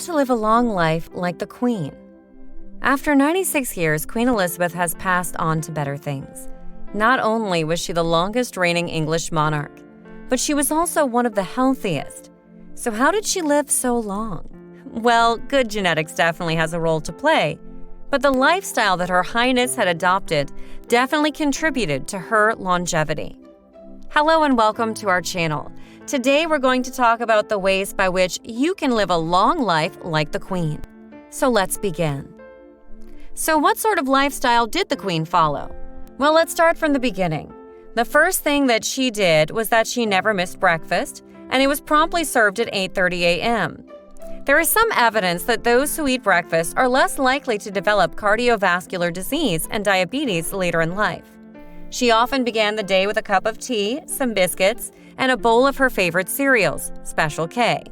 to live a long life like the Queen. After 96 years, Queen Elizabeth has passed on to better things. Not only was she the longest reigning English monarch, but she was also one of the healthiest. So how did she live so long? Well, good genetics definitely has a role to play, but the lifestyle that Her Highness had adopted definitely contributed to her longevity. Hello and welcome to our channel. Today we're going to talk about the ways by which you can live a long life like the Queen. So let's begin. So what sort of lifestyle did the Queen follow? Well, let's start from the beginning. The first thing that she did was that she never missed breakfast, and it was promptly served at 8:30 a.m. There is some evidence that those who eat breakfast are less likely to develop cardiovascular disease and diabetes later in life. She often began the day with a cup of tea, some biscuits, and a bowl of her favorite cereals, Special K.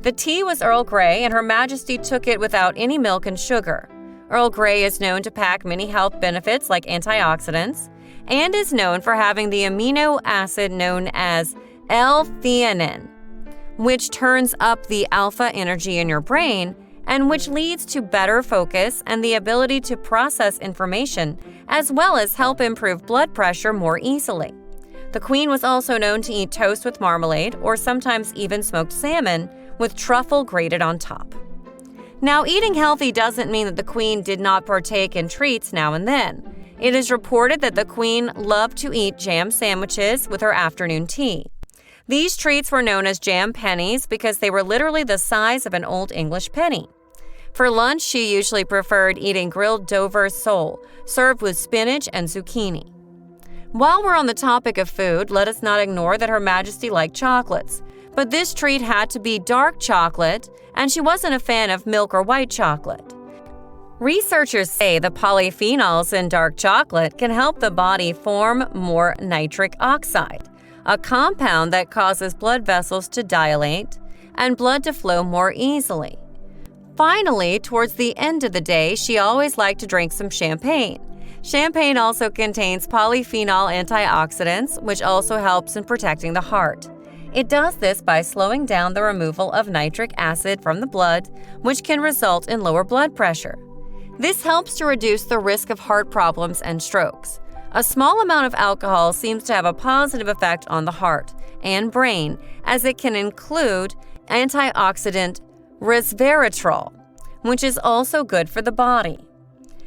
The tea was Earl Grey, and Her Majesty took it without any milk and sugar. Earl Grey is known to pack many health benefits like antioxidants, and is known for having the amino acid known as L-theanine, which turns up the alpha energy in your brain and which leads to better focus and the ability to process information, as well as help improve blood pressure more easily. The Queen was also known to eat toast with marmalade or sometimes even smoked salmon with truffle grated on top. Now, eating healthy doesn't mean that the Queen did not partake in treats now and then. It is reported that the Queen loved to eat jam sandwiches with her afternoon tea. These treats were known as jam pennies because they were literally the size of an Old English penny. For lunch, she usually preferred eating grilled Dover sole, served with spinach and zucchini. While we're on the topic of food, let us not ignore that Her Majesty liked chocolates. But this treat had to be dark chocolate, and she wasn't a fan of milk or white chocolate. Researchers say the polyphenols in dark chocolate can help the body form more nitric oxide, a compound that causes blood vessels to dilate and blood to flow more easily. Finally, towards the end of the day, she always liked to drink some champagne. Champagne also contains polyphenol antioxidants, which also helps in protecting the heart. It does this by slowing down the removal of nitric acid from the blood, which can result in lower blood pressure. This helps to reduce the risk of heart problems and strokes. A small amount of alcohol seems to have a positive effect on the heart and brain, as it can include antioxidant resveratrol, which is also good for the body.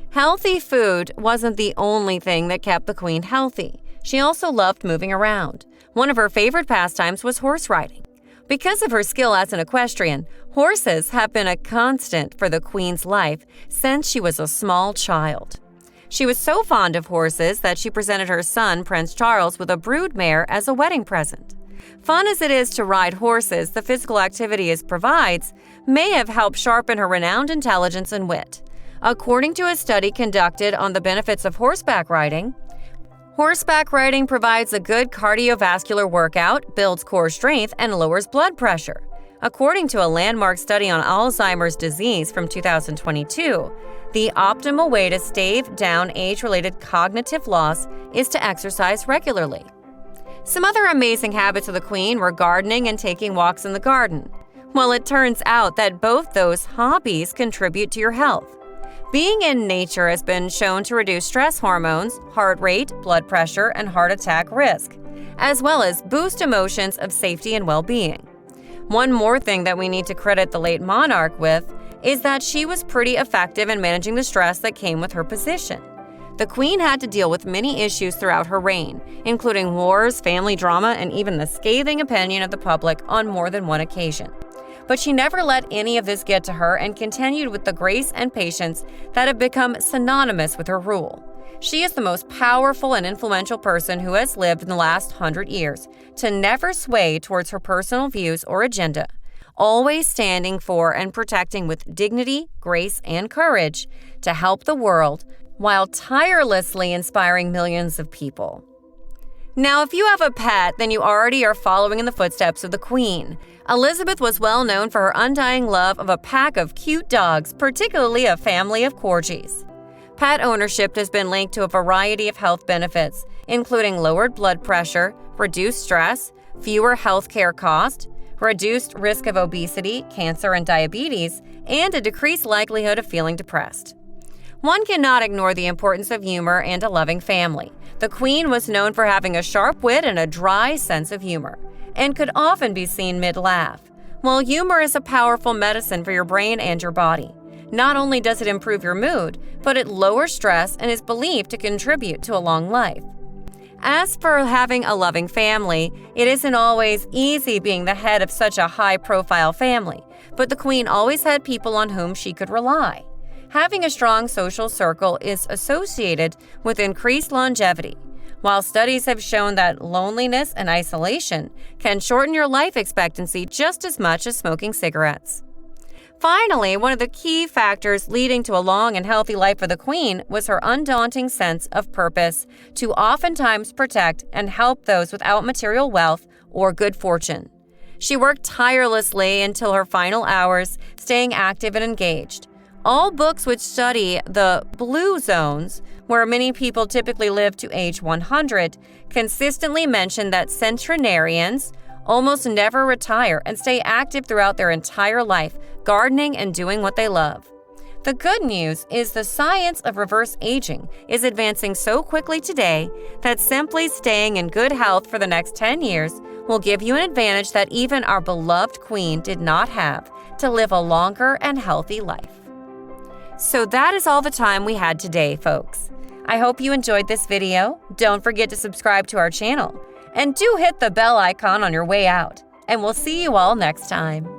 Healthy food wasn't the only thing that kept the Queen healthy. She also loved moving around. One of her favorite pastimes was horse riding. Because of her skill as an equestrian, horses have been a constant for the Queen's life since she was a small child. She was so fond of horses that she presented her son, Prince Charles, with a broodmare as a wedding present. Fun as it is to ride horses, the physical activity it provides may have helped sharpen her renowned intelligence and wit. According to a study conducted on the benefits of horseback riding provides a good cardiovascular workout, builds core strength, and lowers blood pressure. According to a landmark study on Alzheimer's disease from 2022, the optimal way to stave down age-related cognitive loss is to exercise regularly. Some other amazing habits of the Queen were gardening and taking walks in the garden. Well, it turns out that both those hobbies contribute to your health. Being in nature has been shown to reduce stress hormones, heart rate, blood pressure, and heart attack risk, as well as boost emotions of safety and well-being. One more thing that we need to credit the late monarch with is that she was pretty effective in managing the stress that came with her position. The Queen had to deal with many issues throughout her reign, including wars, family drama, and even the scathing opinion of the public on more than one occasion. But she never let any of this get to her and continued with the grace and patience that have become synonymous with her rule. She is the most powerful and influential person who has lived in the last 100 years to never sway towards her personal views or agenda, always standing for and protecting with dignity, grace, and courage to help the world while tirelessly inspiring millions of people. Now, if you have a pet, then you already are following in the footsteps of the Queen. Elizabeth was well known for her undying love of a pack of cute dogs, particularly a family of corgis. Pet ownership has been linked to a variety of health benefits, including lowered blood pressure, reduced stress, fewer healthcare costs, reduced risk of obesity, cancer, and diabetes, and a decreased likelihood of feeling depressed. One cannot ignore the importance of humor and a loving family. The Queen was known for having a sharp wit and a dry sense of humor, and could often be seen mid-laugh. While humor is a powerful medicine for your brain and your body, not only does it improve your mood, but it lowers stress and is believed to contribute to a long life. As for having a loving family, it isn't always easy being the head of such a high-profile family, but the Queen always had people on whom she could rely. Having a strong social circle is associated with increased longevity, while studies have shown that loneliness and isolation can shorten your life expectancy just as much as smoking cigarettes. Finally, one of the key factors leading to a long and healthy life for the Queen was her undaunting sense of purpose to oftentimes protect and help those without material wealth or good fortune. She worked tirelessly until her final hours, staying active and engaged. All books which study the blue zones, where many people typically live to age 100, consistently mention that centenarians almost never retire and stay active throughout their entire life, gardening and doing what they love. The good news is the science of reverse aging is advancing so quickly today that simply staying in good health for the next 10 years will give you an advantage that even our beloved Queen did not have to live a longer and healthy life. So that is all the time we had today, folks. I hope you enjoyed this video. Don't forget to subscribe to our channel. And do hit the bell icon on your way out. And we'll see you all next time.